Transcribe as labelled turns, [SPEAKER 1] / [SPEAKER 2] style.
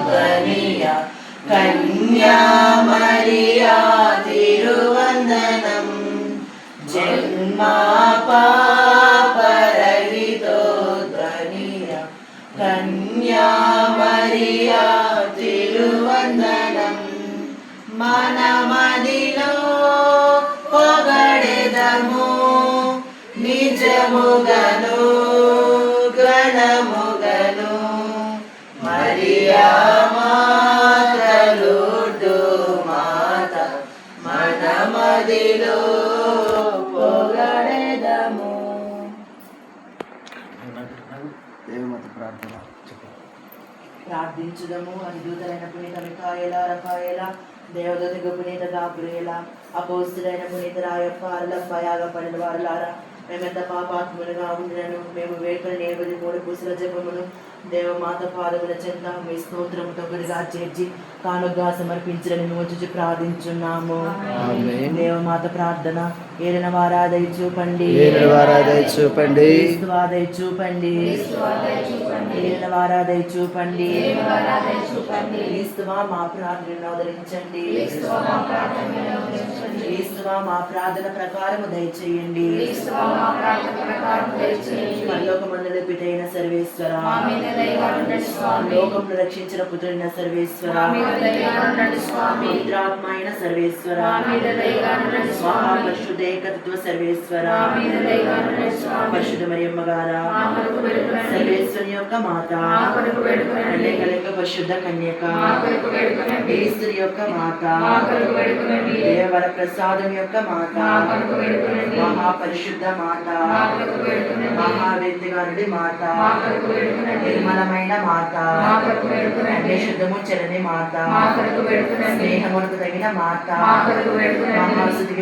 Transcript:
[SPEAKER 1] ధ్వనియా కన్యా మరియా తిరువందనం జన్మా పాపరహితో ధ్వనియా కన్యా మరియా తిరువందనం మనమదిలో పొగడెదము నిజముగను గణముగను మరియా మాతలుడు మాత మనమదిలో పొగడెదము.
[SPEAKER 2] దేవమాత ప్రార్థన
[SPEAKER 1] ప్రార్థించుదము. అధిదూతలైన పునీత మిఖాయేల, రఫాయేల, దేవదూత పునీత గాబ్రియేల, అపోస్తులైన పునీత రాయప్ప, అర్లప్ప, యాగపడిన వారులారా, మేమెంత పాపాత్ములుగా ఉండినను మేము వేడుకలు నేర్పది 3 పూసల జపమును దేవమాత పాదముల చెంత మీ స్తోత్రముతో గురిగా చేర్చి కానుగా సమర్పించని మేము చూచి ప్రార్థించున్నాము. దేవమాత ప్రార్థన. ఏలిన వారాదై చూపండి, చూపండి, చూపండి, ఏలిన వారాదై చూపండి, క్రీస్తువా మా ప్రార్థనను ఆదరించండి, క్రీస్తువా మా ప్రార్థన ప్రకారము దయచేయండి. పరలోకమందుల పితైన సర్వేశ్వర, లోకమును రక్షించిన పుత్రుడైన సర్వేశ్వర, పవిత్రాత్మ అయిన సర్వేశ్వర, మహాపరిశుద్ధ ఏకత్వ సర్వేశ్వర, పరిశుద్ధ మరియమ్మ గారా, సర్వేశ్వరి యొక్క మాత, కన్యకలింగ పరిశుద్ధ కన్యక, ఈశ్వరి యొక్క మాత, దేవర ప్రసాదం యొక్క మాత, మహాపరిశుద్ధ మాత, మహావ్యక్తిగానుడి మాత, నిర్మలమైన మాత, నిశుద్ధము చెలని మాత, స్నేహమునకు తగిన మాత, మహాసుదికి